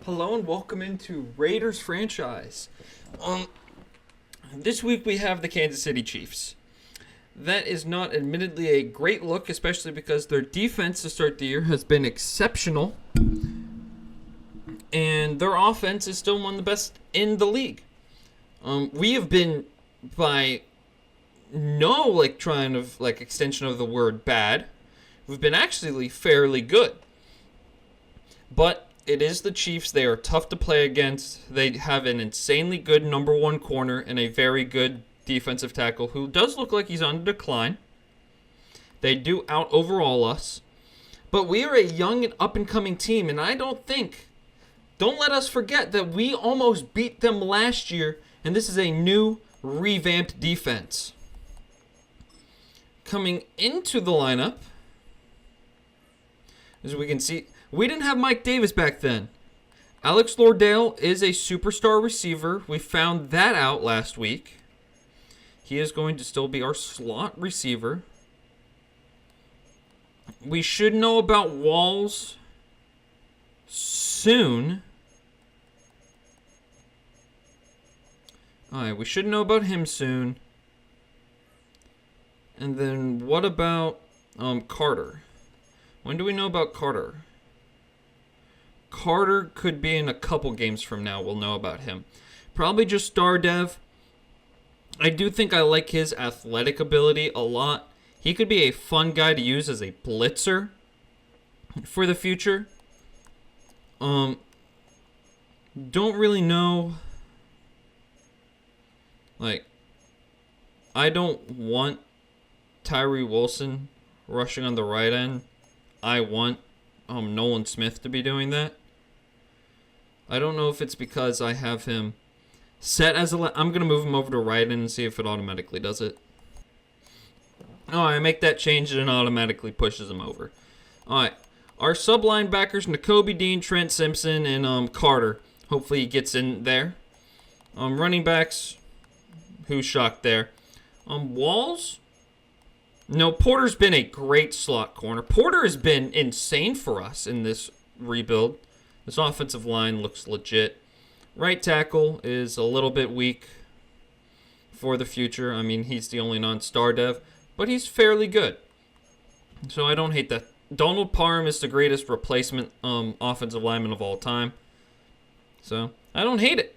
Hello and welcome into Raiders franchise. This week we have the Kansas City Chiefs. That is not admittedly a great look, especially because their defense to start the year has been exceptional, and their offense is still one of the best in the league. We have been, by no extension of the word bad, we've been actually fairly good. But it is the Chiefs. They are tough to play against. They have an insanely good number one corner and a very good defensive tackle who does look like he's on decline. They do out overall us. But we are a young and up-and-coming team, and don't let us forget that we almost beat them last year, and this is a new, revamped defense. Coming into the lineup, as we can see, we didn't have Mike Davis back then. Alex Lordale is a superstar receiver. We found that out last week. He is going to still be our slot receiver. We should know about Walls soon. Alright, we should know about him soon. And then what about Carter? When do we know about Carter? Carter could be in a couple games from now. We'll know about him. Probably just star dev. I do think I like his athletic ability a lot. He could be a fun guy to use as a blitzer for the future. Don't really know. I don't want Tyree Wilson rushing on the right end. I want Nolan Smith to be doing that. I don't know if it's because I have him set as I'm going to move him over to right end and see if it automatically does it. Oh, I make that change and it automatically pushes him over. Alright. Our sub linebackers, Nakobe Dean, Trent Simpson, and Carter. Hopefully he gets in there. Running backs. Who's shocked there? Walls. No, Porter's been a great slot corner. Porter has been insane for us in this rebuild. This offensive line looks legit. Right tackle is a little bit weak for the future. I mean, he's the only non-star dev, but he's fairly good. So I don't hate that. Donald Parham is the greatest replacement offensive lineman of all time. So I don't hate it.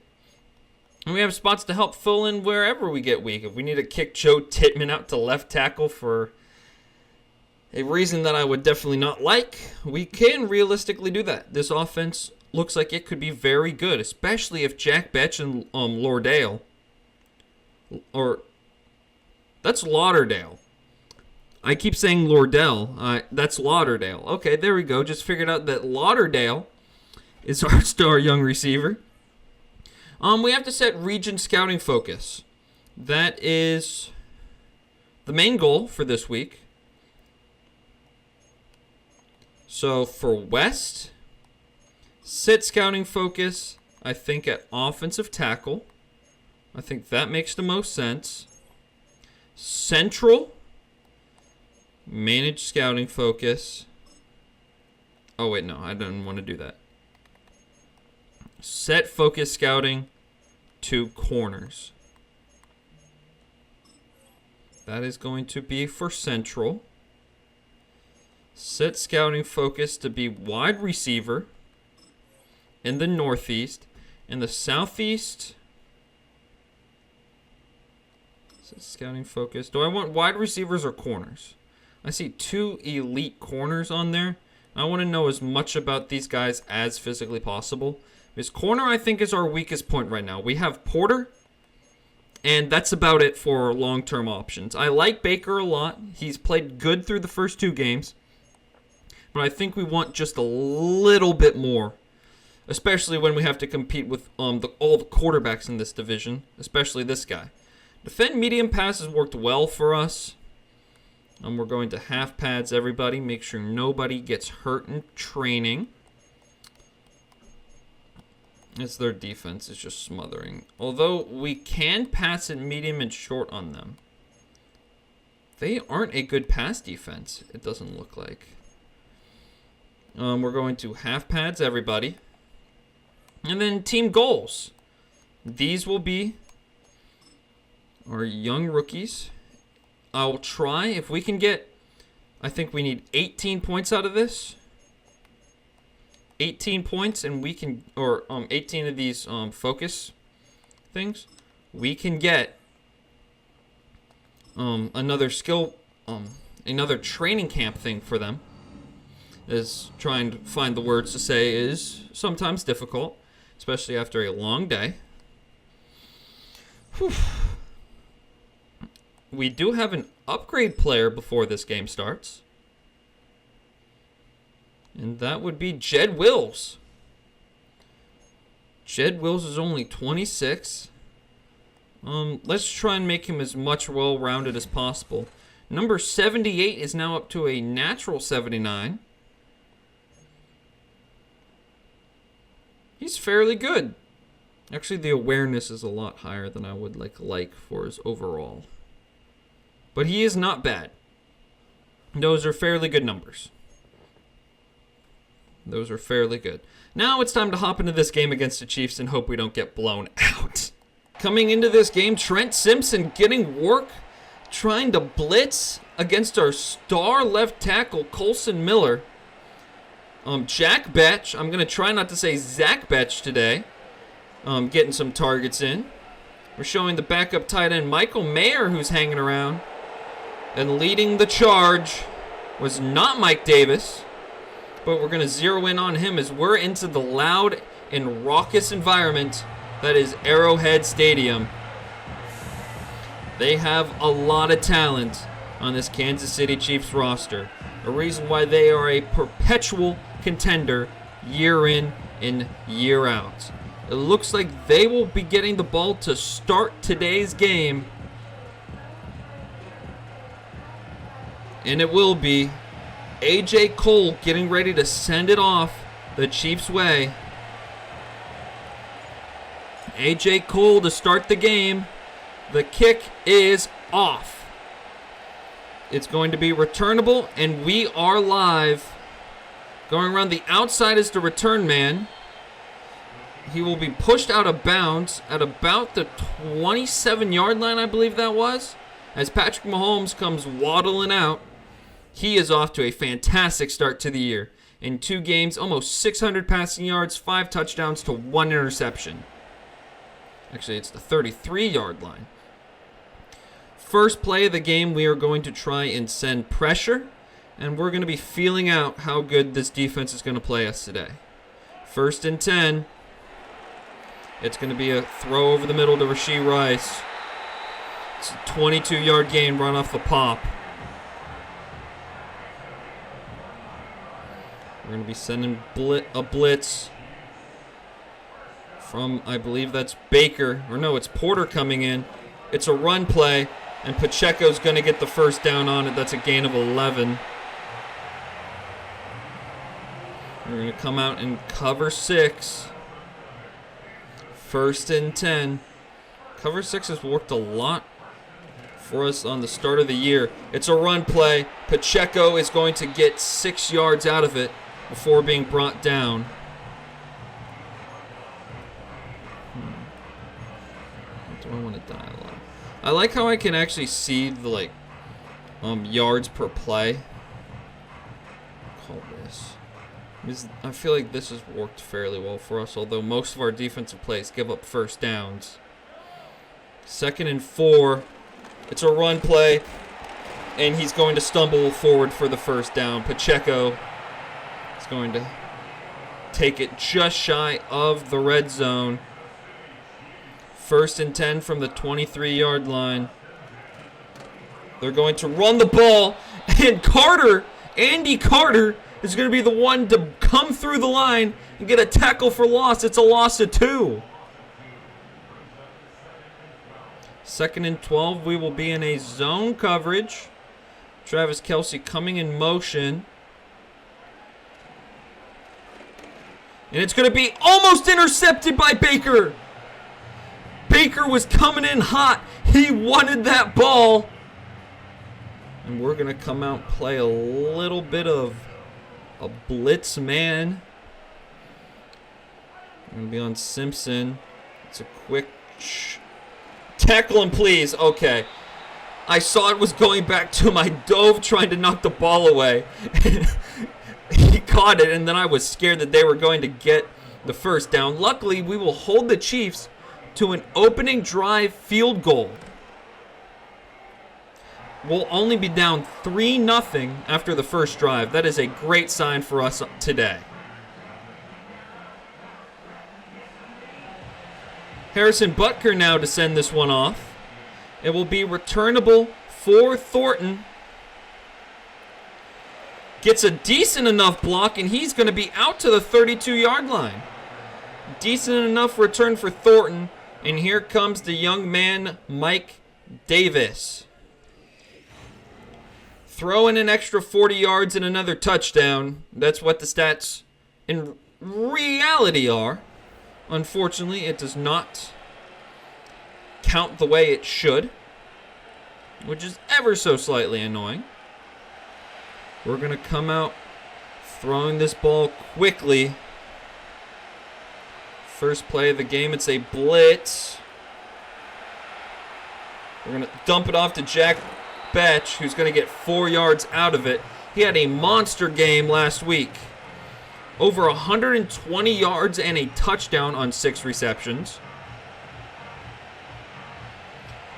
And we have spots to help fill in wherever we get weak. If we need to kick Joe Tittman out to left tackle for a reason that I would definitely not like, we can realistically do that. This offense looks like it could be very good, especially if Jack Betch and Lordale, or that's Lauderdale. I keep saying Lordell. That's Lauderdale. Okay, there we go. Just figured out that Lauderdale is our star young receiver. We have to set region scouting focus. That is the main goal for this week. So for West, set scouting focus, I think, at offensive tackle. I think that makes the most sense. Central, manage scouting focus. Oh, wait, no, I don't want to do that. Set focus scouting to corners. That is going to be for Central. Set scouting focus to be wide receiver in the Northeast. In the Southeast, set scouting focus. Do I want wide receivers or corners? I see two elite corners on there. I want to know as much about these guys as physically possible. This corner, I think, is our weakest point right now. We have Porter, and that's about it for long-term options. I like Baker a lot. He's played good through the first two games. But I think we want just a little bit more, especially when we have to compete with all the quarterbacks in this division, especially this guy. Defend medium pass has worked well for us. We're going to half pads everybody. Make sure nobody gets hurt in training. It's their defense is just smothering. Although we can pass it medium and short on them. They aren't a good pass defense, it doesn't look like. We're going to half pads everybody. And then team goals. These will be our young rookies. I'll try. If we can get, I think we need 18 points out of this. 18 points, and we can, or 18 of these focus things. We can get another skill, another training camp thing for them. Is trying to find the words to say is sometimes difficult, especially after a long day. Whew. We do have an upgrade player before this game starts. And that would be Jed Wills. Jed Wills is only 26. Let's try and make him as much well-rounded as possible. Number 78 is now up to a natural 79. He's fairly good. Actually, the awareness is a lot higher than I would like for his overall. But he is not bad. Those are fairly good numbers. Those are fairly good. Now it's time to hop into this game against the Chiefs and hope we don't get blown out. Coming into this game, Trent Simpson getting work, trying to blitz against our star left tackle, Colson Miller. Jack Betch, I'm going to try not to say Zach Betch today, getting some targets in. We're showing the backup tight end, Michael Mayer, who's hanging around. And leading the charge was not Mike Davis, but we're going to zero in on him as we're into the loud and raucous environment that is Arrowhead Stadium. They have a lot of talent on this Kansas City Chiefs roster. A reason why they are a perpetual contender year in and year out. It looks like they will be getting the ball to start today's game. And it will be A.J. Cole getting ready to send it off the Chiefs' way. A.J. Cole to start the game. The kick is off. It's going to be returnable, and we are live. Going around the outside is the return man. He will be pushed out of bounds at about the 27-yard line, I believe that was. As Patrick Mahomes comes waddling out. He is off to a fantastic start to the year. In 2 games, almost 600 passing yards, 5 touchdowns to 1 interception. Actually, it's the 33-yard line. First play of the game, we are going to try and send pressure, and we're going to be feeling out how good this defense is going to play us today. 1st and 10. It's going to be a throw over the middle to Rashee Rice. It's a 22-yard gain run off the pop. We're going to be sending a blitz from, I believe that's Baker. Or no, it's Porter coming in. It's a run play, and Pacheco's going to get the first down on it. That's a gain of 11. We're going to come out and cover 6. 1st and 10. Cover 6 has worked a lot for us on the start of the year. It's a run play. Pacheco is going to get 6 yards out of it before being brought down. What do I want to dial up? I like how I can actually see the yards per play. Call this. I feel like this has worked fairly well for us, although most of our defensive plays give up first downs. 2nd and 4. It's a run play, and he's going to stumble forward for the first down. Pacheco is going to take it just shy of the red zone. 1st and 10 from the 23-yard line. They're going to run the ball, and Andy Carter, is going to be the one to come through the line and get a tackle for loss. It's a loss of 2. 2nd and 12, we will be in a zone coverage. Travis Kelce coming in motion. And it's going to be almost intercepted by Baker. Baker was coming in hot. He wanted that ball. And we're going to come out and play a little bit of a blitz man. Gonna be on Simpson. It's a quick tackle him, please. Okay. I saw it was going back to him. I dove trying to knock the ball away. He caught it, and then I was scared that they were going to get the first down. Luckily, we will hold the Chiefs to an opening drive field goal. We'll only be down 3-0 after the first drive. That is a great sign for us today. Harrison Butker now to send this one off. It will be returnable for Thornton. Gets a decent enough block, and he's going to be out to the 32-yard line. Decent enough return for Thornton, and here comes the young man, Mike Davis. Throw in an extra 40 yards and another touchdown. That's what the stats in reality are. Unfortunately, it does not count the way it should, which is ever so slightly annoying. We're going to come out throwing this ball quickly. First play of the game, it's a blitz. We're going to dump it off to Jack Betch, who's going to get 4 yards out of it. He had a monster game last week. Over 120 yards and a touchdown on 6 receptions.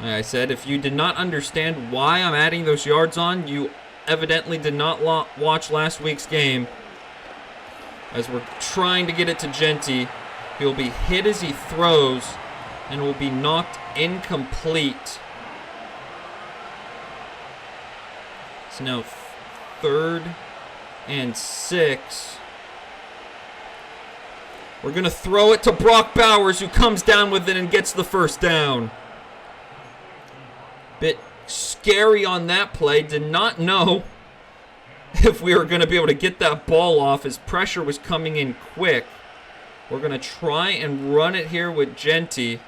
Like I said, if you did not understand why I'm adding those yards on, you evidently did not watch last week's game. As we're trying to get it to Genty, he'll be hit as he throws and will be knocked incomplete. It's now 3rd and 6. We're going to throw it to Brock Bowers, who comes down with it and gets the first down. Bit scary on that play. Did not know if we were going to be able to get that ball off as pressure was coming in quick. We're going to try and run it here with Genty.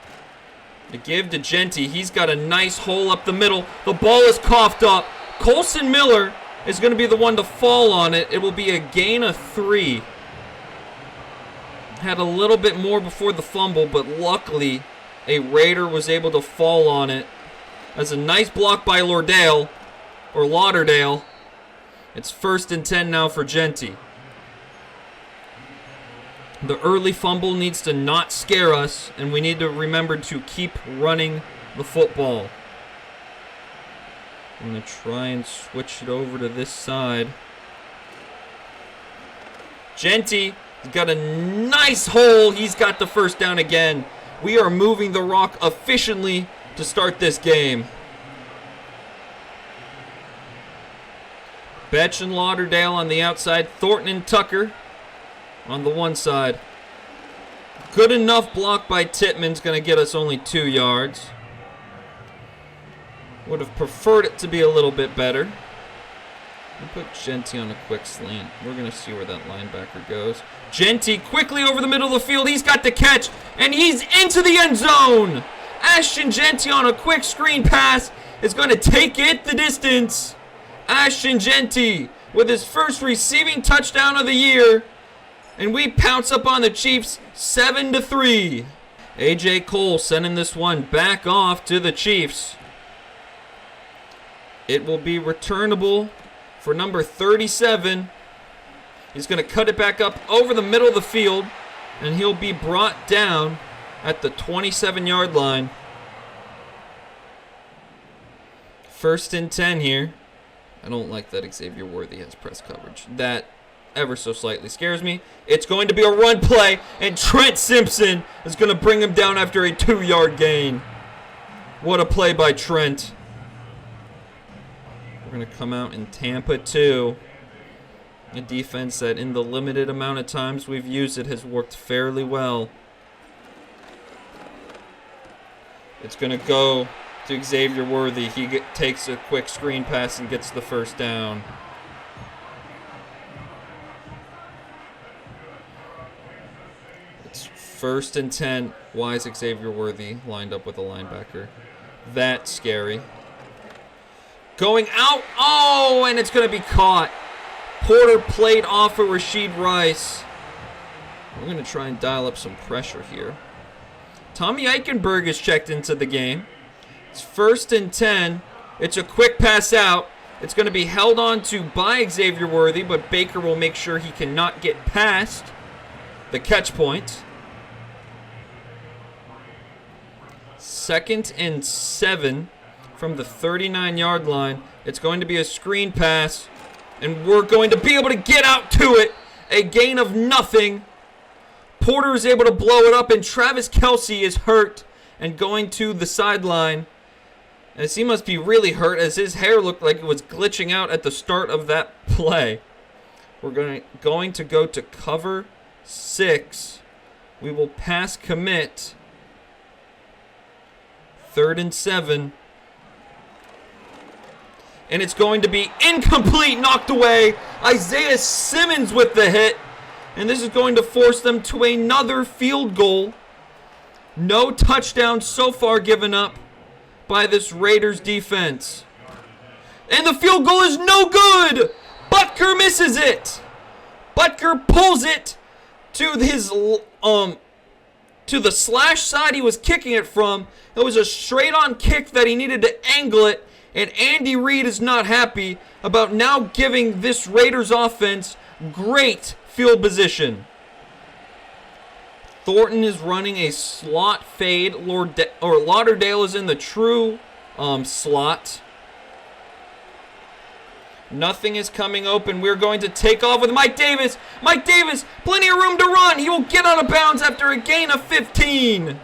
To give to Genty. He's got a nice hole up the middle. The ball is coughed up. Colson Miller is going to be the one to fall on it. It will be a gain of 3. Had a little bit more before the fumble, but luckily a Raider was able to fall on it. That's a nice block by Lauderdale. It's 1st and 10 now for Genty. The early fumble needs to not scare us, and we need to remember to keep running the football. I'm going to try and switch it over to this side. Genty. He's got a nice hole. He's got the first down again. We are moving the rock efficiently to start this game. Betch and Lauderdale on the outside. Thornton and Tucker on the one side. Good enough block by Tittman's going to get us only 2 yards. Would have preferred it to be a little bit better. I'll put Genty on a quick slant. We're going to see where that linebacker goes. Genty quickly over the middle of the field. He's got the catch, and he's into the end zone. Ashton Genty on a quick screen pass is going to take it the distance. Ashton Genty with his first receiving touchdown of the year. And we pounce up on the Chiefs 7-3. A.J. Cole sending this one back off to the Chiefs. It will be returnable for number 37. He's going to cut it back up over the middle of the field, and he'll be brought down at the 27-yard line. 1st and 10 here. I don't like that Xavier Worthy has press coverage. That ever so slightly scares me. It's going to be a run play, and Trent Simpson is going to bring him down after a 2-yard gain. What a play by Trent. We're going to come out in Tampa 2. A defense that in the limited amount of times we've used it has worked fairly well. It's going to go to Xavier Worthy. He takes a quick screen pass and gets the first down. It's 1st and 10. Why is Xavier Worthy lined up with a linebacker? That's scary. Going out. Oh, and it's going to be caught. Porter played off of Rashid Rice. We're going to try and dial up some pressure here. Tommy Eichenberg is checked into the game. It's 1st and 10. It's a quick pass out. It's going to be held on to by Xavier Worthy, but Baker will make sure he cannot get past the catch point. 2nd and 7 from the 39-yard line. It's going to be a screen pass, and we're going to be able to get out to it. A gain of nothing. Porter is able to blow it up, and Travis Kelce is hurt and going to the sideline. As he must be really hurt, as his hair looked like it was glitching out at the start of that play. We're going to go to cover 6. We will pass commit. 3rd and 7. And it's going to be incomplete, knocked away. Isaiah Simmons with the hit. And this is going to force them to another field goal. No touchdowns so far given up by this Raiders defense. And the field goal is no good. Butker misses it. Butker pulls it to his to the slash side he was kicking it from. It was a straight on kick that he needed to angle it, and Andy Reid is not happy about now giving this Raiders offense great field position. Thornton is running a slot fade. Lauderdale is in the true slot. Nothing is coming open. We're going to take off with Mike Davis. Mike Davis, plenty of room to run. He will get out of bounds after a gain of 15.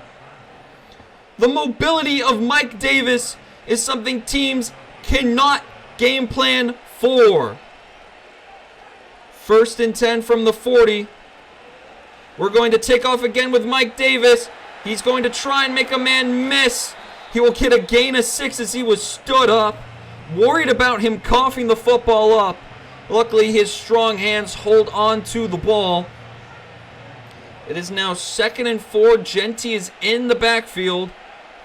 The mobility of Mike Davis is something teams cannot game plan for. 1st and 10 from the 40. We're going to take off again with Mike Davis. He's going to try and make a man miss. He will get a gain of 6 as he was stood up. Worried about him coughing the football up. Luckily, his strong hands hold on to the ball. It is now 2nd and 4. Genty is in the backfield.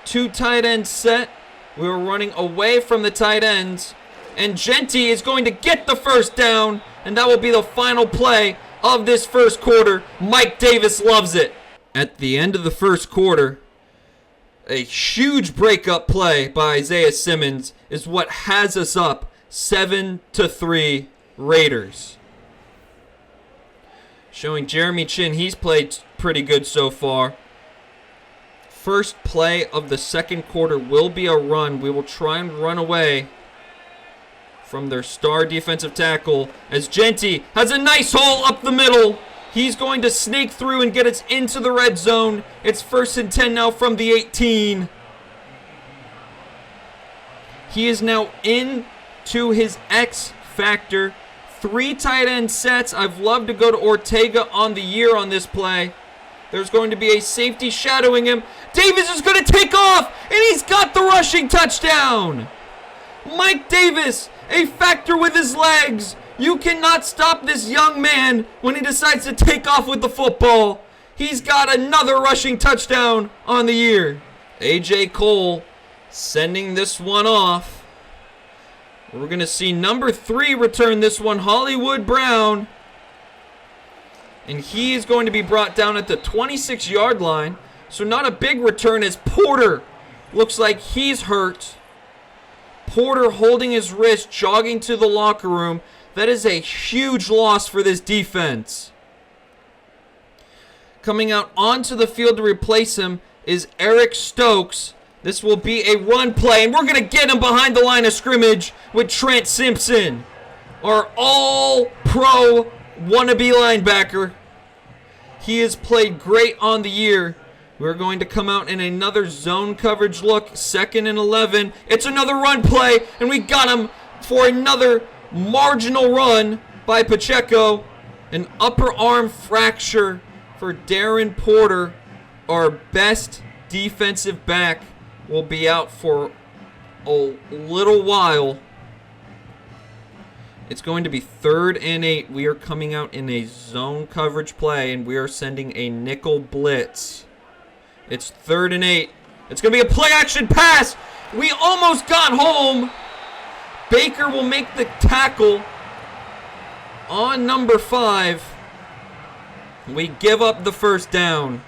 2 tight ends set. We are running away from the tight ends. And Genty is going to get the first down. And that will be the final play of this first quarter. Mike Davis loves it. At the end of the first quarter, a huge breakup play by Isaiah Simmons is what has us up 7-3 Raiders. Showing Jeremy Chin, he's played pretty good so far. First play of the second quarter will be a run. We will try and run away from their star defensive tackle as Genty has a nice hole up the middle. He's going to snake through and get us into the red zone. It's 1st and 10 now from the 18. He is now into his X factor. 3 tight end sets. I've loved to go to Ortega on the year on this play. There's going to be a safety shadowing him. Davis is going to take off, and he's got the rushing touchdown. Mike Davis, a factor with his legs. You cannot stop this young man when he decides to take off with the football. He's got another rushing touchdown on the year. A.J. Cole sending this one off. We're going to see number 3 return this one, Hollywood Brown. And he is going to be brought down at the 26-yard line. So not a big return as Porter looks like he's hurt. Porter holding his wrist, jogging to the locker room. That is a huge loss for this defense. Coming out onto the field to replace him is Eric Stokes. This will be a run play, and we're going to get him behind the line of scrimmage with Trent Simpson, our all-pro wannabe linebacker. He has played great on the year. We're going to come out in another zone coverage look, 2nd and 11. It's another run play, and we got him for another marginal run by Pacheco. An upper arm fracture for Darren Porter. Our best defensive back will be out for a little while. It's going to be 3rd and 8. We are coming out in a zone coverage play, and we are sending a nickel blitz. It's 3rd and 8. It's going to be a play-action pass. We almost got home. Baker will make the tackle on number 5. We give up the first down.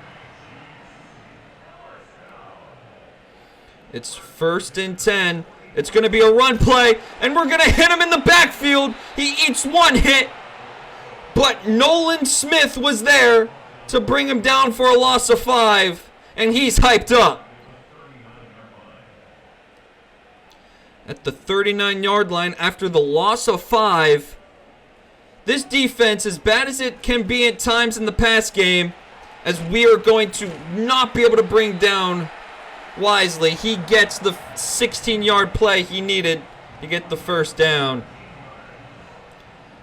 It's 1st and 10. It's going to be a run play, and we're going to hit him in the backfield. He eats one hit, but Nolan Smith was there to bring him down for a loss of 5, and he's hyped up. At the 39-yard line after the loss of 5, this defense, as bad as it can be at times in the pass game, as we are going to not be able to bring down Wisely. He gets the 16-yard play he needed to get the first down.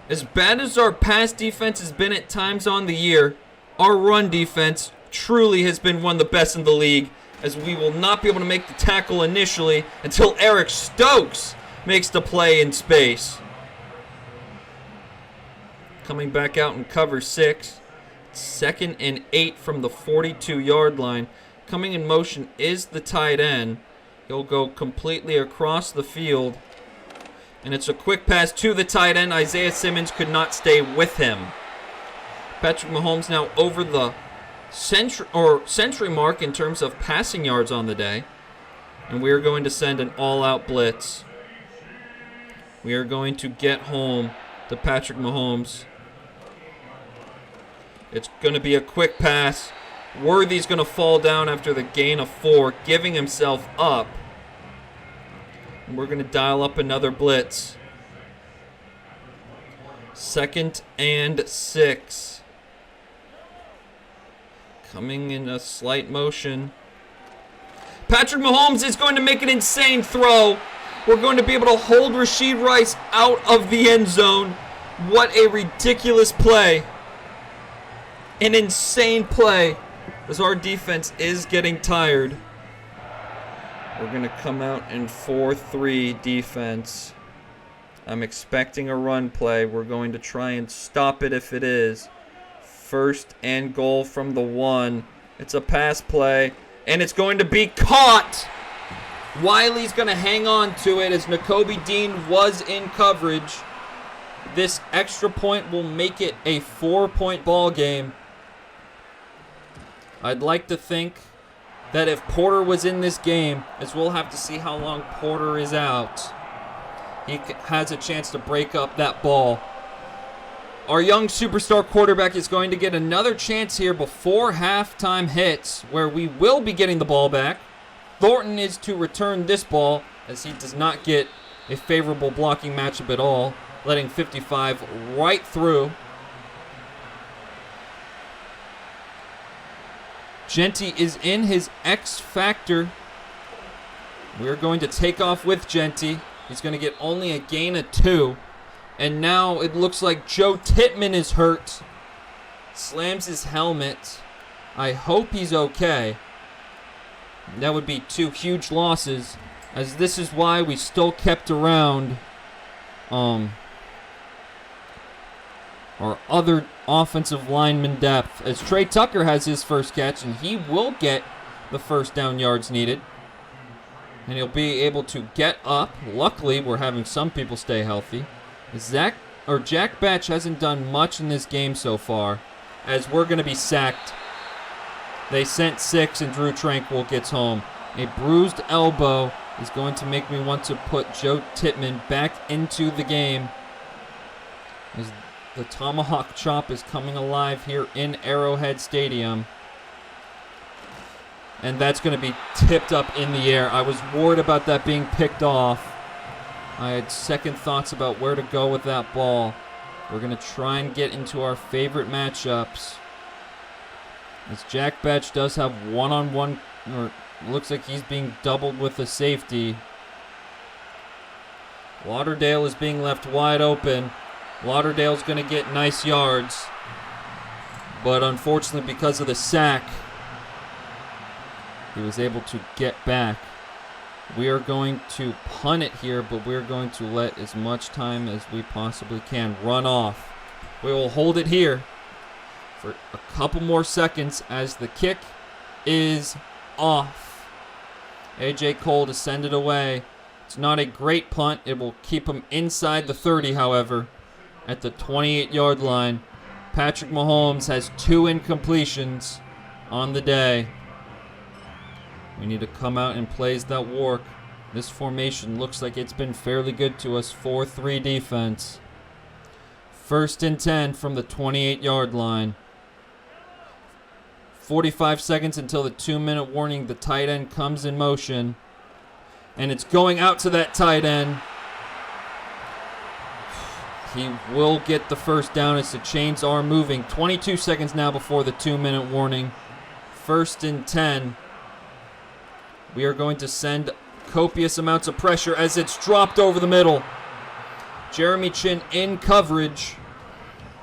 As bad as our pass defense has been at times on the year, our run defense truly has been one of the best in the league, as we will not be able to make the tackle initially until Eric Stokes makes the play in space. Coming back out in cover 6. 2nd and 8 from the 42-yard line. Coming in motion is the tight end. He'll go completely across the field. And it's a quick pass to the tight end. Isaiah Simmons could not stay with him. Patrick Mahomes now over the century mark in terms of passing yards on the day. And we are going to send an all-out blitz. We are going to get home to Patrick Mahomes. It's going to be a quick pass. Worthy's going to fall down after the gain of 4, giving himself up. And we're going to dial up another blitz. 2nd and 6. Coming in a slight motion. Patrick Mahomes is going to make an insane throw. We're going to be able to hold Rashee Rice out of the end zone. What a ridiculous play. An insane play. As our defense is getting tired. We're going to come out in 4-3 defense. I'm expecting a run play. We're going to try and stop it if it is. 1st and goal from the 1. It's a pass play, and it's going to be caught. Wiley's going to hang on to it as Nakobe Dean was in coverage. This extra point will make it a 4-point ball game. I'd like to think that if Porter was in this game, as we'll have to see how long Porter is out, he has a chance to break up that ball. Our young superstar quarterback is going to get another chance here before halftime hits, where we will be getting the ball back. Thornton is to return this ball, as he does not get a favorable blocking matchup at all, letting 55 right through. Genty is in his X Factor. We're going to take off with Genty. He's going to get only a gain of 2. And now it looks like Joe Tippmann is hurt. Slams his helmet. I hope he's okay. That would be 2 huge losses, as this is why we still kept around our other offensive lineman depth, as Trey Tucker has his first catch, and he will get the first down yards needed. And he'll be able to get up. Luckily, we're having some people stay healthy. Jack Batch hasn't done much in this game so far, as we're going to be sacked. They sent 6, and Drew Tranquil gets home. A bruised elbow is going to make me want to put Joe Tippmann back into the game, as the tomahawk chop is coming alive here in Arrowhead Stadium. And that's going to be tipped up in the air. I was worried about that being picked off. I had second thoughts about where to go with that ball. We're going to try and get into our favorite matchups, as Jack Batch does have one-on-one, or looks like he's being doubled with a safety. Lauderdale is being left wide open. Lauderdale's going to get nice yards, but unfortunately because of the sack, he was able to get back. We are going to punt it here, but we're going to let as much time as we possibly can run off. We will hold it here for a couple more seconds as the kick is off. A.J. Cole to send it away. It's not a great punt. It will keep him inside the 30, however, at the 28-yard line. Patrick Mahomes has 2 incompletions on the day. We need to come out and plays that work. This formation looks like it's been fairly good to us. 4-3 defense. 1st and 10 from the 28-yard line. 45 seconds until the 2-minute warning. The tight end comes in motion. And it's going out to that tight end. He will get the first down as the chains are moving. 22 seconds now before the 2-minute warning. 1st and 10. We are going to send copious amounts of pressure as it's dropped over the middle. Jeremy Chin in coverage.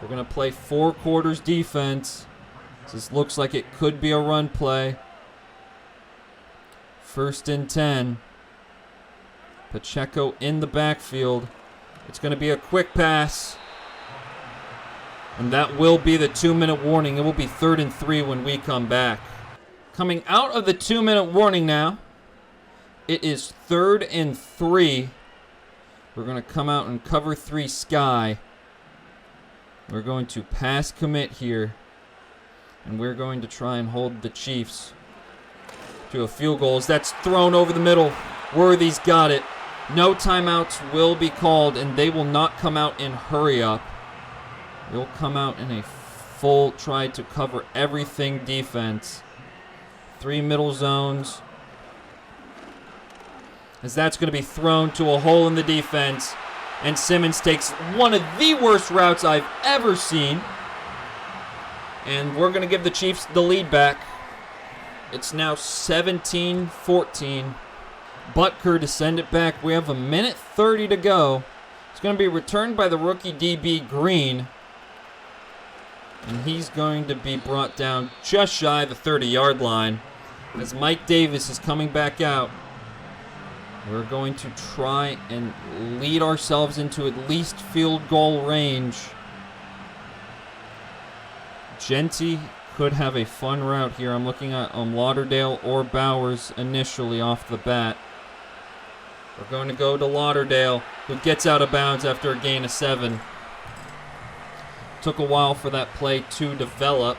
We're going to play 4 quarters defense. This looks like it could be a run play. 1st and 10. Pacheco in the backfield. It's going to be a quick pass. And that will be the 2-minute warning. It will be 3rd and 3 when we come back. Coming out of the 2-minute warning now. It is 3rd and 3. We're going to come out and cover 3 sky. We're going to pass commit here. And we're going to try and hold the Chiefs to a field goal. That's thrown over the middle. Worthy's got it. No timeouts will be called, and they will not come out in hurry up. They'll come out in a full try to cover everything defense. 3 middle zones. As that's going to be thrown to a hole in the defense. And Simmons takes one of the worst routes I've ever seen. And we're going to give the Chiefs the lead back. It's now 17-14. Butker to send it back. We have 1:30 to go. It's going to be returned by the rookie DB Green. And he's going to be brought down just shy of the 30-yard line. As Mike Davis is coming back out. We're going to try and lead ourselves into at least field goal range. Genty could have a fun route here. I'm looking at Lauderdale or Bowers initially off the bat. We're going to go to Lauderdale, who gets out of bounds after a gain of 7. Took a while for that play to develop.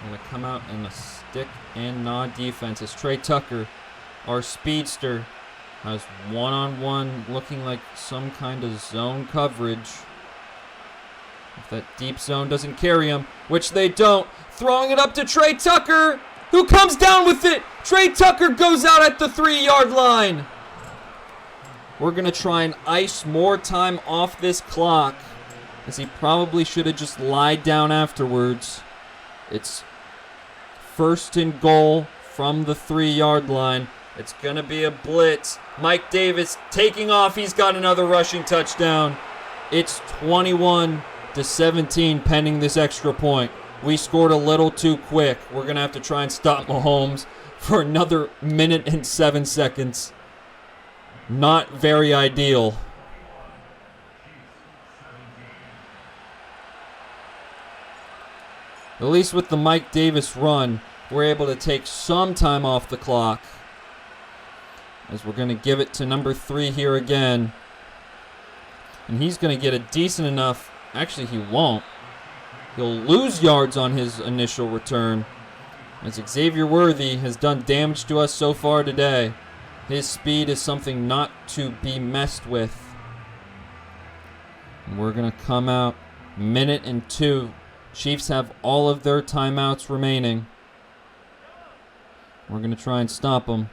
I'm going to come out in a stick and nod defense as Trey Tucker, our speedster, has one-on-one looking like some kind of zone coverage. If that deep zone doesn't carry him, which they don't, throwing it up to Trey Tucker, who comes down with it. Trey Tucker goes out at the 3-yard line. We're going to try and ice more time off this clock, as he probably should have just lied down afterwards. It's 1st and goal from the 3-yard line. It's going to be a blitz. Mike Davis taking off. He's got another rushing touchdown. It's 21-17 pending this extra point. We scored a little too quick. We're going to have to try and stop Mahomes for another 1 and 7 seconds. Not very ideal. At least with the Mike Davis run, we're able to take some time off the clock. As we're going to give it to number 3 here again. And he's going to get a decent enough... Actually, he won't. He'll lose yards on his initial return. As Xavier Worthy has done damage to us so far today. His speed is something not to be messed with. And we're going to come out 1 and 2. Chiefs have all of their timeouts remaining. We're going to try and stop them.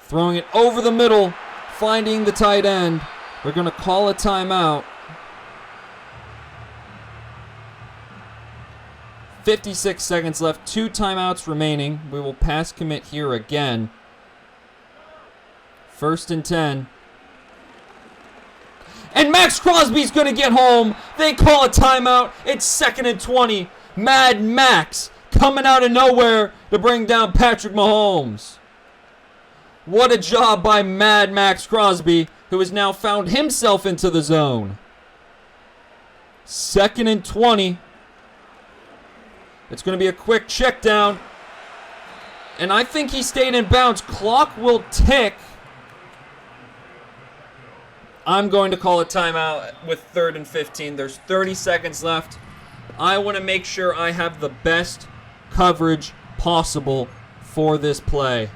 Throwing it over the middle, finding the tight end. They're going to call a timeout. 56 seconds left, 2 timeouts remaining. We will pass commit here again. 1st and 10. And Max Crosby's going to get home. They call a timeout. It's 2nd and 20. Mad Max coming out of nowhere to bring down Patrick Mahomes. What a job by Mad Max Crosby, who has now found himself into the zone. 2nd and 20. It's going to be a quick check down. And I think he stayed in bounds. Clock will tick. I'm going to call a timeout with 3rd and 15. There's 30 seconds left. I want to make sure I have the best coverage possible for this play.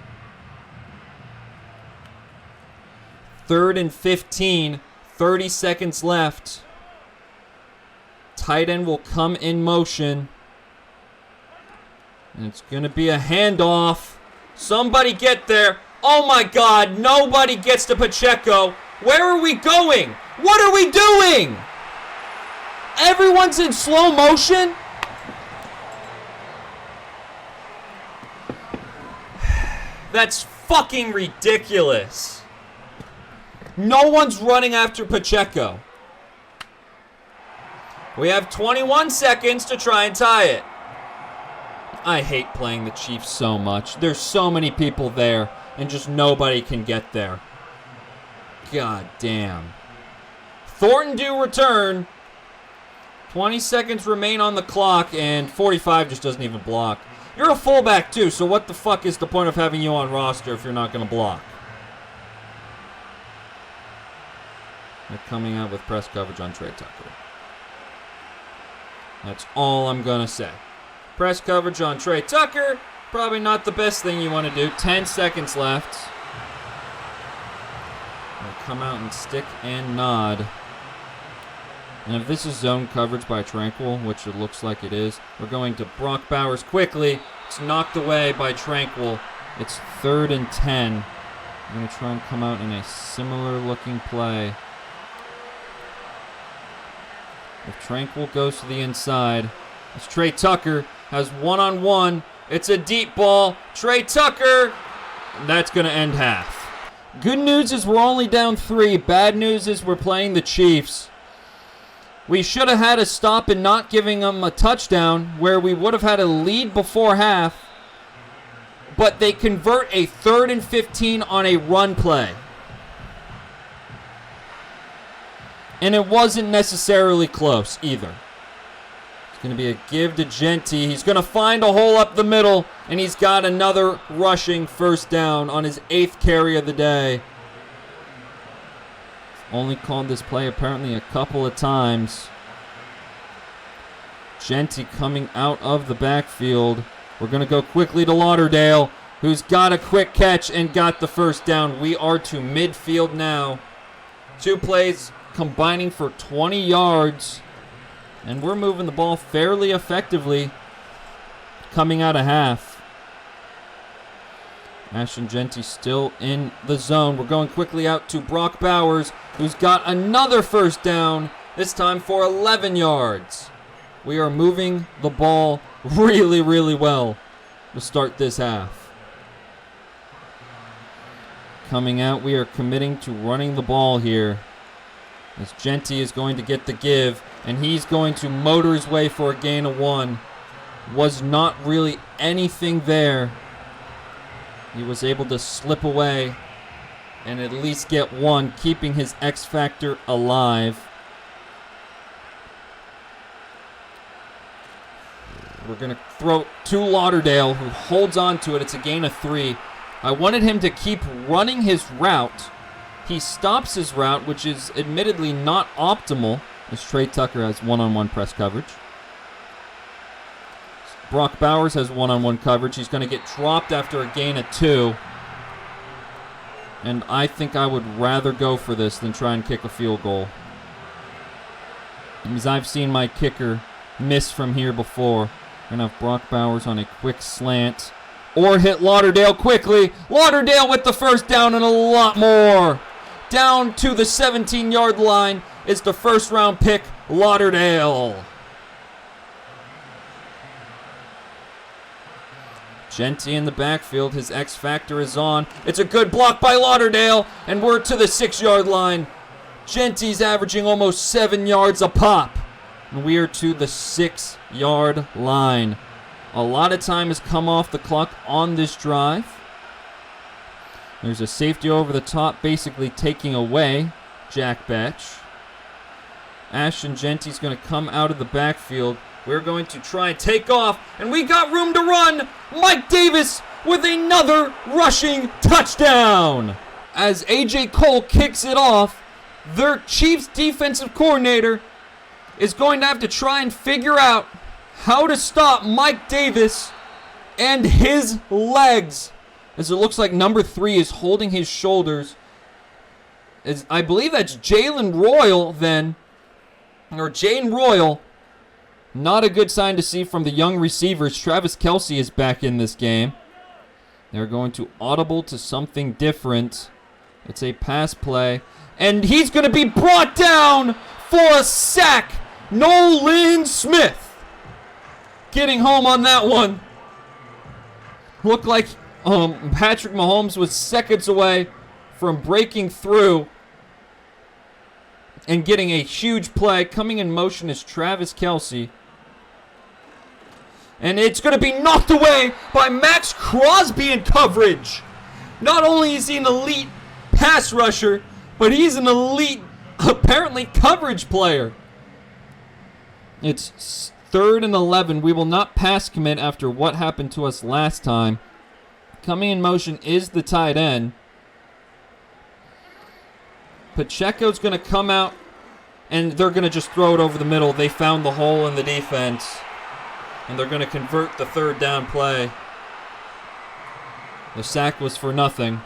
3rd and 15, 30 seconds left. Tight end will come in motion. And it's going to be a handoff. Somebody get there. Oh my God, nobody gets to Pacheco. Where are we going? What are we doing? Everyone's in slow motion? That's fucking ridiculous. No one's running after Pacheco. We have 21 seconds to try and tie it. I hate playing the Chiefs so much. There's so many people there, and just nobody can get there. God damn. Thornton do return. 20 seconds remain on the clock, and 45 just doesn't even block. You're a fullback too, so what the fuck is the point of having you on roster if you're not going to block? They're coming out with press coverage on Tre Tucker. That's all I'm going to say. Press coverage on Tre Tucker. Probably not the best thing you want to do. 10 seconds left. They'll come out and stick and nod. And if this is zone coverage by Tranquil, which it looks like it is, we're going to Brock Bowers quickly. It's knocked away by Tranquil. It's 3rd and 10. I'm going to try and come out in a similar looking play. If Tranquil goes to the inside, as Tre Tucker has one-on-one. It's a deep ball. Tre Tucker. That's going to end half. Good news is we're only down 3. Bad news is we're playing the Chiefs. We should have had a stop in not giving them a touchdown where we would have had a lead before half. But they convert a 3rd and 15 on a run play. And it wasn't necessarily close either. It's going to be a give to Jeanty. He's going to find a hole up the middle, and he's got another rushing first down on his 8th carry of the day. Only called this play apparently a couple of times. Jeanty coming out of the backfield. We're going to go quickly to Lauderdale, who's got a quick catch and got the first down. We are to midfield now. 2 plays combining for 20 yards. And we're moving the ball fairly effectively coming out of half. Ashton Jeanty still in the zone. We're going quickly out to Brock Bowers, who's got another first down, this time for 11 yards. We are moving the ball really, really well to start this half. Coming out, we are committing to running the ball here. As Jeanty is going to get the give, and he's going to motor his way for a gain of 1. Was not really anything there. He was able to slip away and at least get 1, keeping his X Factor alive. We're going to throw to Lauderdale, who holds on to it. It's a gain of 3. I wanted him to keep running his route. He stops his route, which is admittedly not optimal, as Tre Tucker has one-on-one press coverage. Brock Bowers has one-on-one coverage. He's going to get dropped after a gain of 2. And I think I would rather go for this than try and kick a field goal, because I've seen my kicker miss from here before. We're going to have Brock Bowers on a quick slant, or hit Lauderdale quickly. Lauderdale with the first down and a lot more. Down to the 17-yard line is the first-round pick, Lauderdale. Jeanty in the backfield. His X Factor is on. It's a good block by Lauderdale, and we're to the 6-yard line. Jeanty's averaging almost 7 yards a pop, and we are to the 6-yard line. A lot of time has come off the clock on this drive. There's a safety over the top, basically taking away Jack Betch. Ashton Jeanty's going to come out of the backfield. We're going to try and take off, and we got room to run. Mike Davis with another rushing touchdown. As A.J. Cole kicks it off, their Chiefs defensive coordinator is going to have to try and figure out how to stop Mike Davis and his legs, as it looks like number 3 is holding his shoulders. I believe that's Jalen Royal then, or Jane Royal. Not a good sign to see from the young receivers. Travis Kelce is back in this game. They're going to audible to something different. It's a pass play, and he's going to be brought down for a sack. Nolan Smith getting home on that one. Looked like Patrick Mahomes was seconds away from breaking through and getting a huge play. Coming in motion is Travis Kelce. And it's going to be knocked away by Max Crosby in coverage. Not only is he an elite pass rusher, but he's an elite, apparently, coverage player. It's 3rd and 11. We will not pass commit after what happened to us last time. Coming in motion is the tight end. Pacheco's going to come out, and they're going to just throw it over the middle. They found the hole in the defense, and they're going to convert the 3rd down play. The sack was for nothing,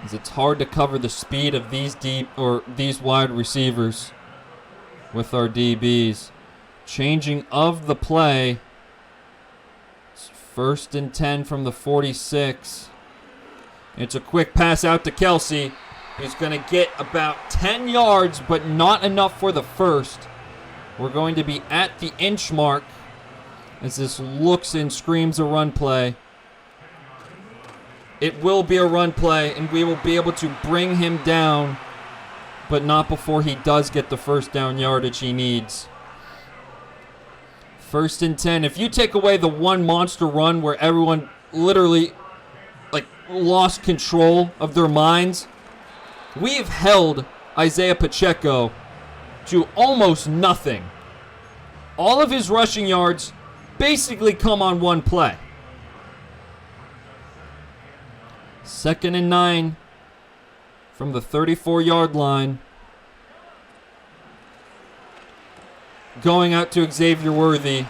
as it's hard to cover the speed of these wide receivers with our DBs. Changing of the play. It's 1st and 10 from the 46. It's a quick pass out to Kelce. He's going to get about 10 yards, but not enough for the first. We're going to be at the inch mark as this looks and screams a run play. It will be a run play, and we will be able to bring him down, but not before he does get the 1st down yardage he needs. 1st and 10. If you take away the one monster run where everyone literally lost control of their minds, we've held Isaiah Pacheco to almost nothing. All of his rushing yards basically come on one play. 2nd and 9 from the 34-yard line. Going out to Xavier Worthy.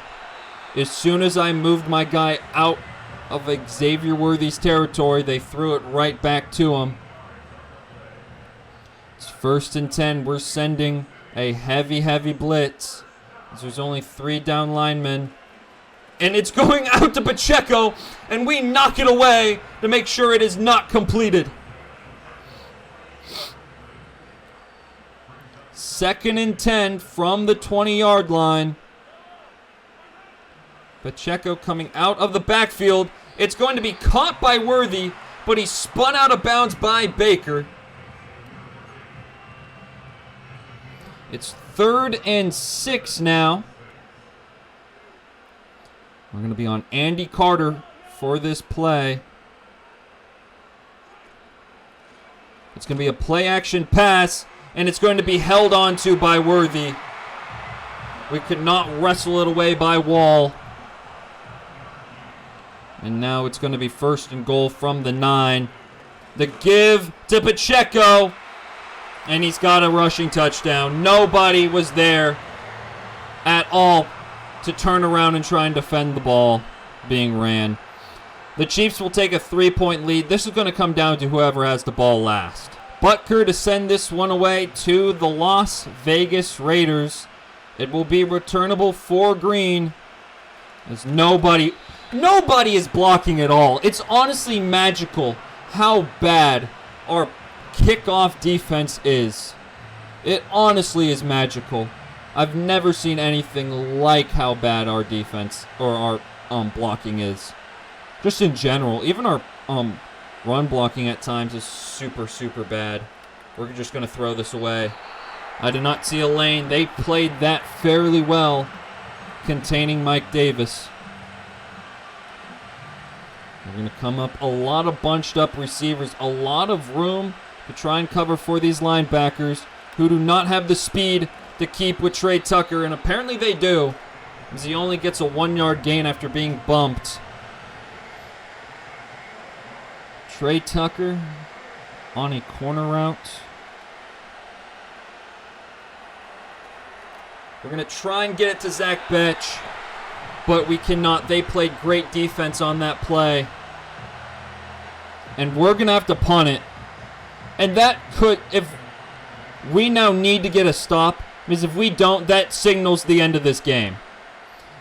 As soon as I moved my guy out of Xavier Worthy's territory, they threw it right back to him. It's 1st and 10. We're sending a heavy blitz. There's only 3 down linemen. And it's going out to Pacheco, and we knock it away to make sure it is not completed. 2nd and 10 from the 20-yard line. Pacheco coming out of the backfield. It's going to be caught by Worthy, but he's spun out of bounds by Baker. It's 3rd and 6 now. We're going to be on Andy Carter for this play. It's going to be a play-action pass, and it's going to be held onto by Worthy. We could not wrestle it away by Wall. And now it's going to be 1st and goal from the 9. The give to Pacheco, and he's got a rushing touchdown. Nobody was there at all to turn around and try and defend the ball being ran. The Chiefs will take a 3-point lead. This is going to come down to whoever has the ball last. Butker to send this one away to the Las Vegas Raiders. It will be returnable for Green, as nobody is blocking at all. It's honestly magical how bad our kickoff defense is. It honestly is magical. I've never seen anything like how bad our defense or our blocking is. Just in general, even our run blocking at times is super bad. We're just going to throw this away. I did not see a lane. They played that fairly well, containing Mike Davis. We're going to come up a lot of bunched up receivers, a lot of room to try and cover for these linebackers who do not have the speed to keep with Trey Tucker, and apparently they do, as he only gets a 1-yard gain after being bumped. Trey Tucker on a corner route. We're going to try and get it to Zach Betch, but we cannot. They played great defense on that play. And we're going to have to punt it. And that could, if we now need to get a stop, because if we don't, that signals the end of this game.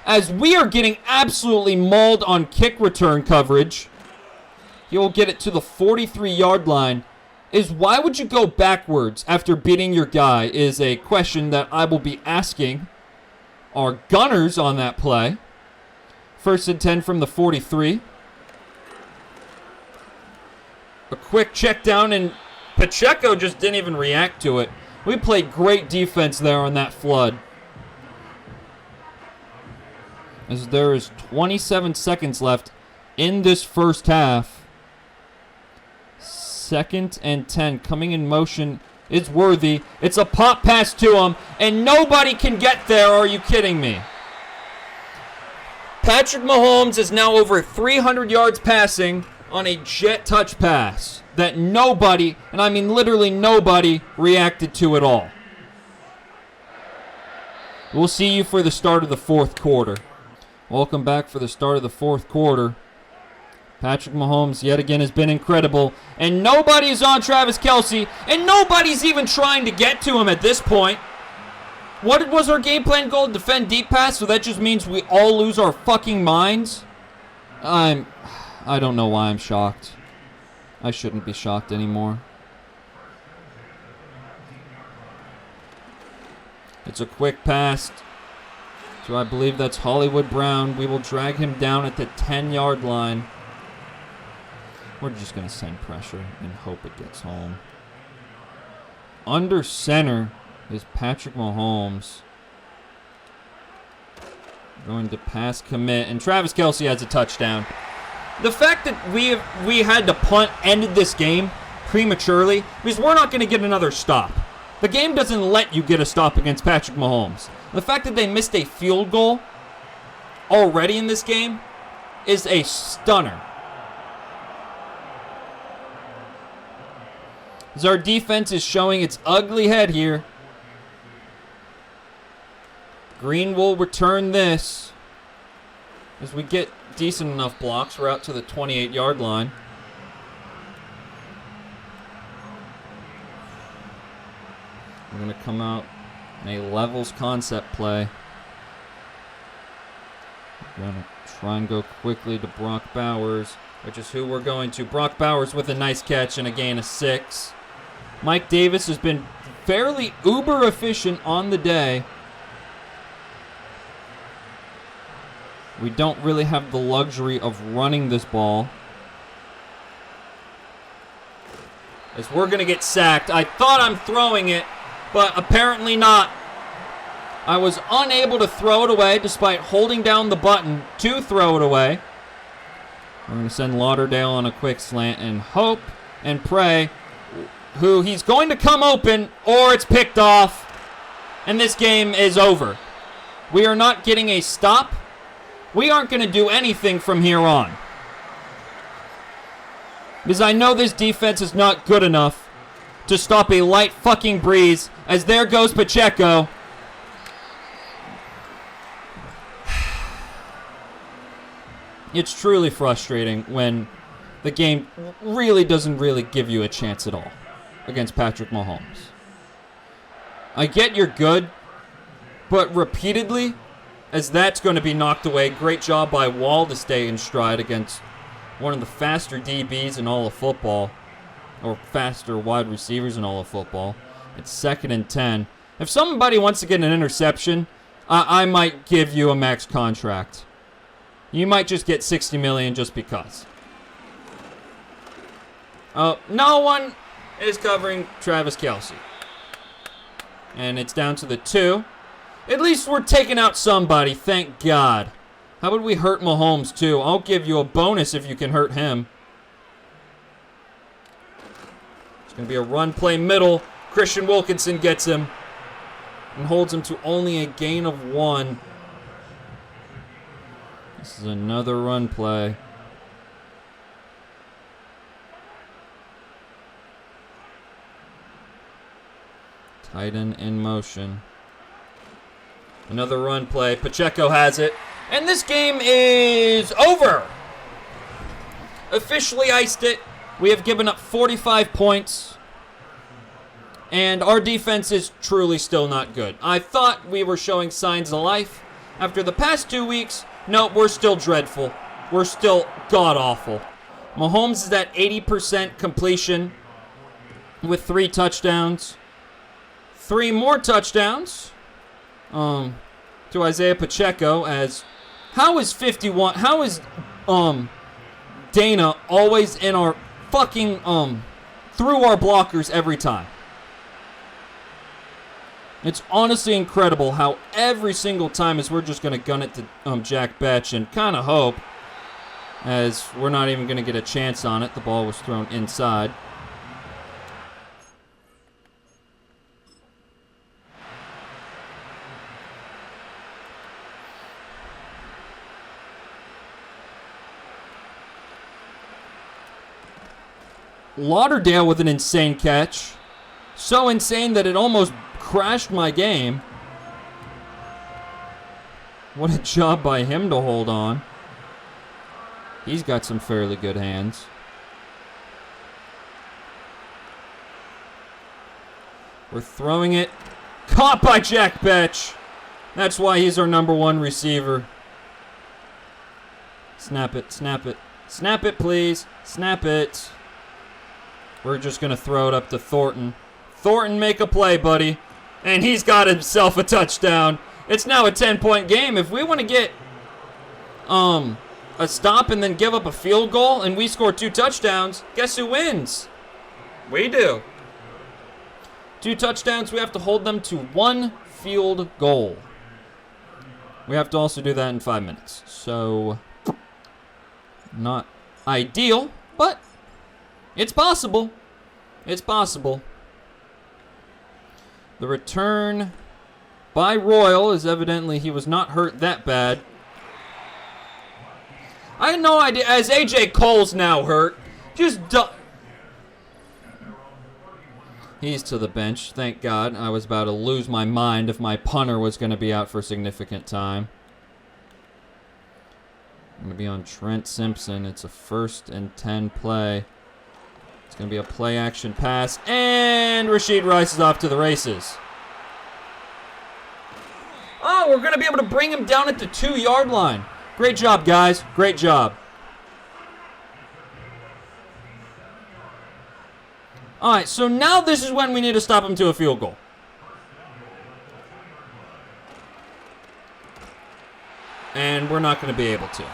As we are getting absolutely mauled on kick return coverage, he'll get it to the 43-yard line. Is why would you go backwards after beating your guy is a question that I will be asking our gunners on that play. 1st and 10 from the 43. A quick check down, and Pacheco just didn't even react to it. We played great defense there on that flood. As there is 27 seconds left in this first half. 2nd and 10 coming in motion is Worthy. It's a pop pass to him, and nobody can get there. Are you kidding me? Patrick Mahomes is now over 300 yards passing on a jet touch pass that nobody, and I mean literally nobody, reacted to at all. We'll see you for the start of the 4th quarter. Welcome back for the start of the 4th quarter. Patrick Mahomes yet again has been incredible, and nobody's on Travis Kelce, and nobody's even trying to get to him at this point. What was our game plan goal? Defend deep pass, so that just means we all lose our fucking minds? I don't know why I'm shocked. I shouldn't be shocked anymore. It's a quick pass. So I believe that's Hollywood Brown. We will drag him down at the 10-yard line. We're just going to send pressure and hope it gets home. Under center is Patrick Mahomes. Going to pass commit, and Travis Kelce has a touchdown. The fact that we had to punt ended this game prematurely because we're not going to get another stop. The game doesn't let you get a stop against Patrick Mahomes. The fact that they missed a field goal already in this game is a stunner. As our defense is showing its ugly head here. Green will return this. As we get decent enough blocks, we're out to the 28-yard line. We're going to come out in a levels concept play. We're going to try and go quickly to Brock Bowers, which is who we're going to. Brock Bowers with a nice catch and a gain of 6. Mike Davis has been fairly uber efficient on the day. We don't really have the luxury of running this ball. As we're going to get sacked. I thought I'm throwing it, but apparently not. I was unable to throw it away despite holding down the button to throw it away. We're going to send Lauderdale on a quick slant and hope and pray. Who he's going to come open, or it's picked off, and this game is over. We are not getting a stop. We aren't going to do anything from here on. Because I know this defense is not good enough to stop a light fucking breeze, as there goes Pacheco. It's truly frustrating when the game really doesn't really give you a chance at all against Patrick Mahomes. I get you're good, but repeatedly, as that's going to be knocked away, great job by Wall to stay in stride against one of the faster DBs in all of football, or faster wide receivers in all of football. It's 2nd and 10. If somebody wants to get an interception, I might give you a max contract. You might just get $60 million just because. No one is covering Travis Kelce. And it's down to the 2. At least we're taking out somebody, thank God. How about we hurt Mahomes too? I'll give you a bonus if you can hurt him. It's going to be a run play middle. Christian Wilkinson gets him and holds him to only a gain of 1. This is another run play. Tight end in motion. Another run play. Pacheco has it. And this game is over. Officially iced it. We have given up 45 points. And our defense is truly still not good. I thought we were showing signs of life. After the past 2 weeks, no, we're still dreadful. We're still god-awful. Mahomes is at 80% completion with 3 touchdowns. 3 more touchdowns to Isaiah Pacheco. As how is Dana always in our fucking through our blockers every time? It's honestly incredible how every single time as we're just going to gun it to Jack Betch and kind of hope, as we're not even going to get a chance on it. The ball was thrown inside. Lauderdale with an insane catch. So insane that it almost crashed my game. What a job by him to hold on. He's got some fairly good hands. We're throwing it. Caught by Jack Betch. That's why he's our number 1 receiver. Snap it, snap it. Snap it, please. Snap it. We're just going to throw it up to Thornton. Thornton, make a play, buddy. And he's got himself a touchdown. It's now a 10-point game. If we want to get a stop and then give up a field goal and we score 2 touchdowns, guess who wins? We do. 2 touchdowns, we have to hold them to 1 field goal. We have to also do that in 5 minutes. So, not ideal, but it's possible. It's possible. The return by Royal is evidently he was not hurt that bad. I had no idea. As AJ Cole's now hurt. He's to the bench. Thank God. I was about to lose my mind if my punter was going to be out for a significant time. I'm going to be on Trent Simpson. It's a 1st and 10 play. It's going to be a play action pass. And Rashid Rice is off to the races. Oh, we're going to be able to bring him down at the 2-yard line. Great job, guys. Great job. All right, so now this is when we need to stop him to a field goal. And we're not going to be able to.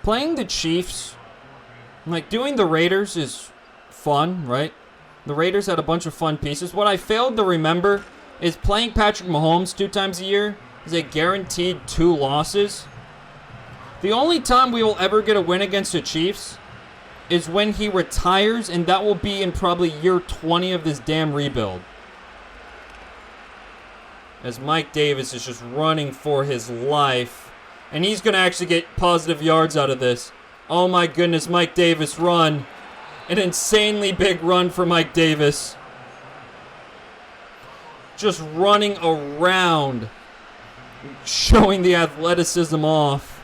Playing the Chiefs, like doing the Raiders is fun, right? The Raiders had a bunch of fun pieces. What I failed to remember is playing Patrick Mahomes 2 times a year is a guaranteed 2 losses. The only time we will ever get a win against the Chiefs is when he retires, and that will be in probably year 20 of this damn rebuild. As Mike Davis is just running for his life. And he's going to actually get positive yards out of this. Oh my goodness, Mike Davis, run. An insanely big run for Mike Davis. Just running around. Showing the athleticism off.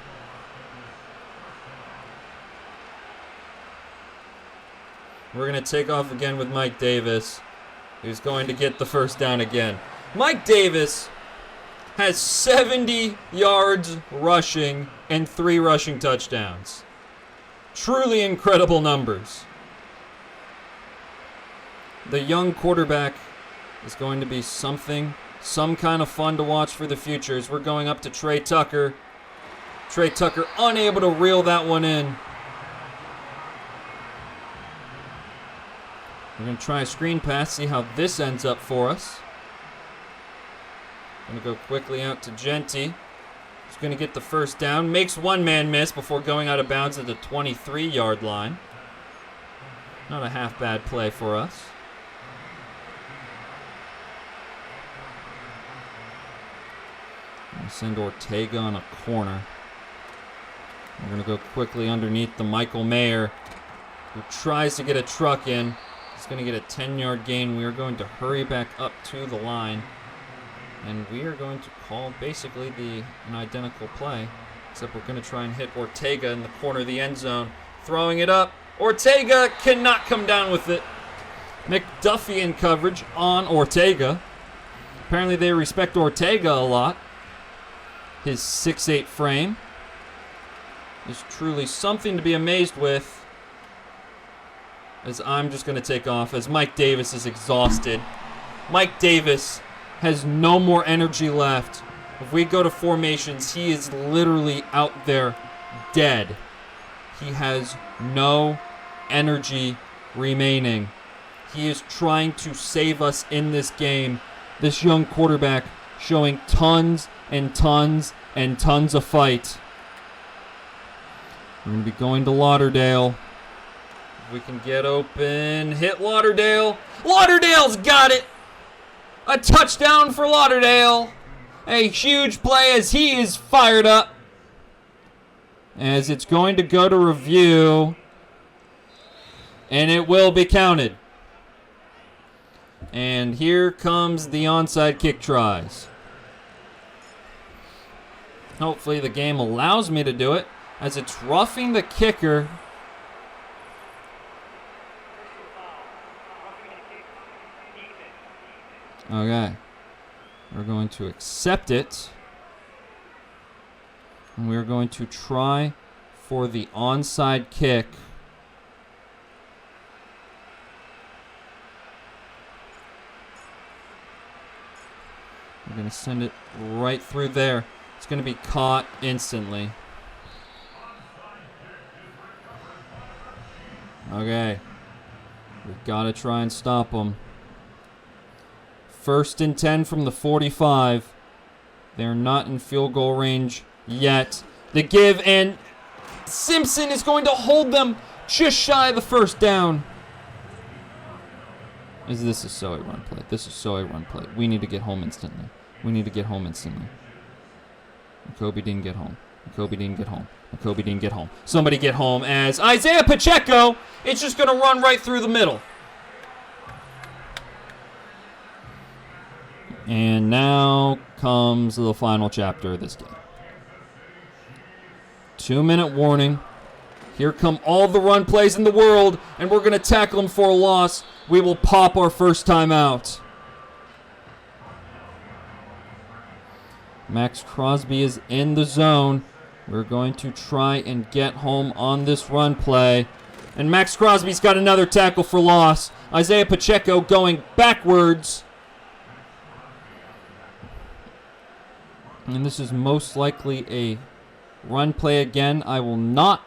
We're going to take off again with Mike Davis, who's going to get the 1st down again. Mike Davis has 70 yards rushing and 3 rushing touchdowns. Truly incredible numbers. The young quarterback is going to be some kind of fun to watch for the future as we're going up to Trey Tucker. Trey Tucker unable to reel that one in. We're going to try a screen pass, see how this ends up for us. Going to go quickly out to Genty. He's going to get the 1st down. Makes 1 man miss before going out of bounds at the 23-yard line. Not a half bad play for us. We send Ortega on a corner. We're going to go quickly underneath the Michael Mayer, who tries to get a truck in. He's going to get a 10-yard gain. We are going to hurry back up to the line. And we are going to call basically an identical play, except we're going to try and hit Ortega in the corner of the end zone. Throwing it up. Ortega cannot come down with it. McDuffie in coverage on Ortega. Apparently they respect Ortega a lot. His 6'8" frame is truly something to be amazed with. As I'm just going to take off, as Mike Davis is exhausted. Mike Davis has no more energy left. If we go to formations, he is literally out there dead. He has no energy remaining. He is trying to save us in this game. This young quarterback showing tons and tons and tons of fight. We're going to be going to Lauderdale. If we can get open, hit Lauderdale. Lauderdale's got it! A touchdown for Lauderdale. A huge play as he is fired up. As it's going to go to review. And it will be counted. And here comes the onside kick tries. Hopefully the game allows me to do it, as it's roughing the kicker. Okay. We're going to accept it. And we're going to try for the onside kick. We're going to send it right through there. It's going to be caught instantly. Okay. We've got to try and stop them. 1st and 10 from the 45. They're not in field goal range yet. The give, and Simpson is going to hold them just shy of the first down. This is so a run play. This is so a run play. We need to get home instantly. We need to get home instantly. Kobe didn't get home. Kobe didn't get home. Kobe didn't get home. Somebody get home as Isaiah Pacheco. It's just going to run right through the middle. And now comes the final chapter of this game. 2-minute warning. Here come all the run plays in the world, and we're going to tackle them for a loss. We will pop our first time out. Max Crosby is in the zone. We're going to try and get home on this run play. And Max Crosby's got another tackle for loss. Isaiah Pacheco going backwards. And this is most likely a run play again. I will not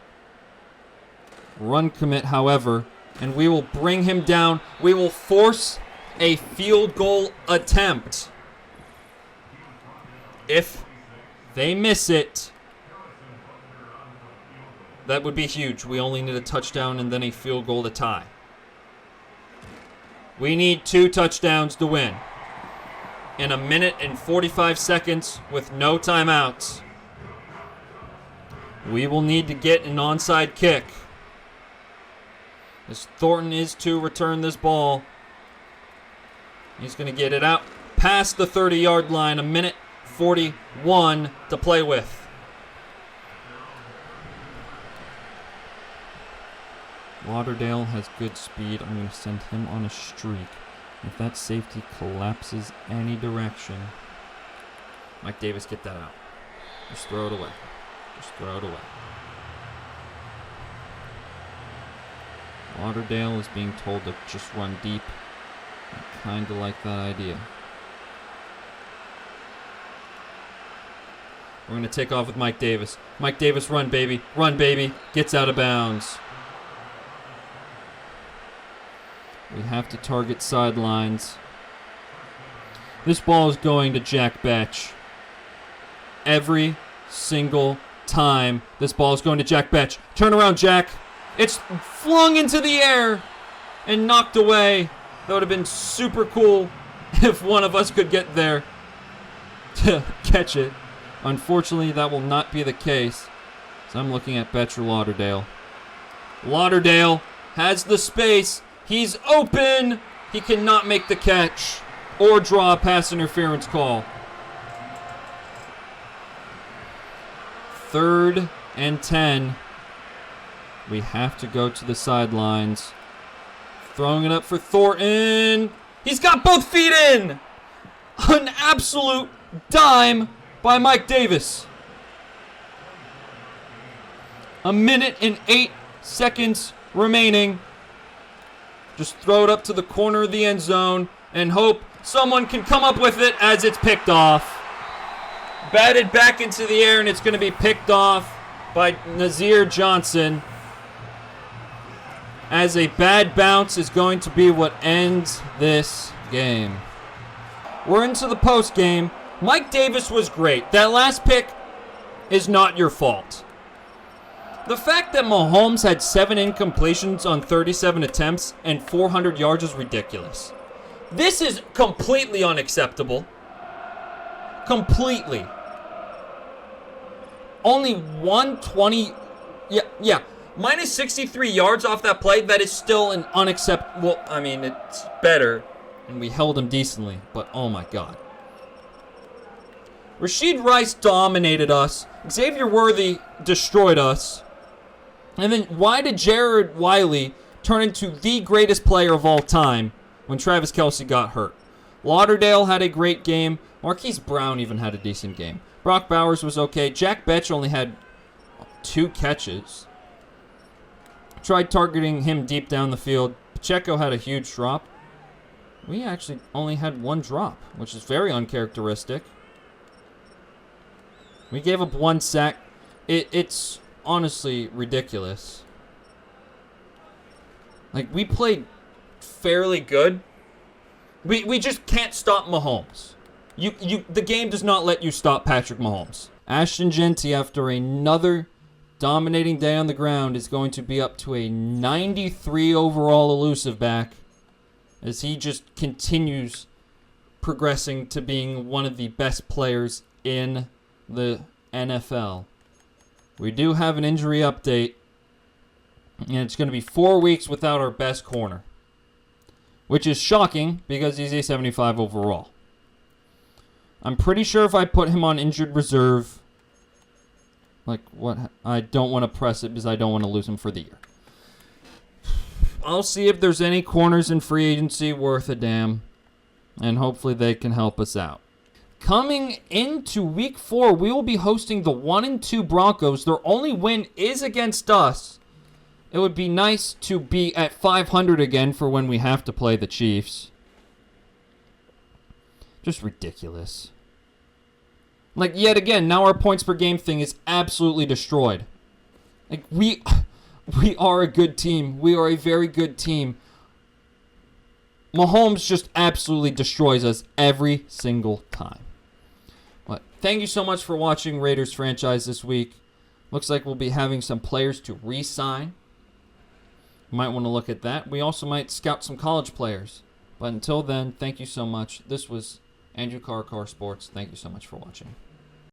run commit, however, and we will bring him down. We will force a field goal attempt. If they miss it, that would be huge. We only need a touchdown and then a field goal to tie. We need 2 touchdowns to win. In 1 minute and 45 seconds with no timeouts. We will need to get an onside kick. As Thornton is to return this ball. He's going to get it out past the 30-yard line. 1 minute 41 to play with. Lauderdale has good speed. I'm going to send him on a streak. If that safety collapses any direction, Mike Davis, get that out. Just throw it away. Just throw it away. Lauderdale is being told to just run deep. I kind of like that idea. We're going to take off with Mike Davis. Mike Davis, run, baby. Run, baby. Gets out of bounds. We have to target sidelines. This ball is going to Jack Betch. Every single time this ball is going to Jack Betch. Turn around, Jack. It's flung into the air and knocked away. That would have been super cool if one of us could get there to catch it. Unfortunately, that will not be the case. So I'm looking at Betcher Lauderdale. Lauderdale has the space. He's open. He cannot make the catch or draw a pass interference call. 3rd and 10. We have to go to the sidelines. Throwing it up for Thornton. He's got both feet in. An absolute dime by Mike Davis. 1 minute and 8 seconds remaining. Just throw it up to the corner of the end zone and hope someone can come up with it as it's picked off. Batted back into the air, and it's going to be picked off by Nazir Johnson. As a bad bounce is going to be what ends this game. We're into the post game. Mike Davis was great. That last pick is not your fault. The fact that Mahomes had 7 incompletions on 37 attempts and 400 yards is ridiculous. This is completely unacceptable. Completely. Only 120. Yeah. Minus 63 yards off that play. That is still an unacceptable. I mean, it's better. And we held him decently. But oh my God. Rashid Rice dominated us. Xavier Worthy destroyed us. And then why did Jared Wiley turn into the greatest player of all time when Travis Kelce got hurt? Lauderdale had a great game. Marquise Brown even had a decent game. Brock Bowers was okay. Jack Betch only had 2 catches. Tried targeting him deep down the field. Pacheco had a huge drop. We actually only had 1 drop, which is very uncharacteristic. We gave up 1 sack. It's honestly ridiculous. Like, we played fairly good. We just can't stop Mahomes. The game does not let you stop Patrick Mahomes. Ashton Jeanty, after another dominating day on the ground, is going to be up to a 93 overall elusive back as he just continues progressing to being one of the best players in the NFL. We do have an injury update, and it's going to be 4 weeks without our best corner, which is shocking because he's a 75 overall. I'm pretty sure if I put him on injured reserve, like what, I don't want to press it because I don't want to lose him for the year. I'll see if there's any corners in free agency worth a damn, and hopefully they can help us out. Coming into week 4, we will be hosting the 1-2 Broncos. Their only win is against us. It would be nice to be at 500 again for when we have to play the Chiefs. Just ridiculous. Like, yet again, now our points per game thing is absolutely destroyed. Like, we are a good team. We are a very good team. Mahomes just absolutely destroys us every single time. But thank you so much for watching Raiders franchise this week. Looks like we'll be having some players to re-sign. You might want to look at that. We also might scout some college players. But until then, thank you so much. This was Andrew Carr Sports. Thank you so much for watching.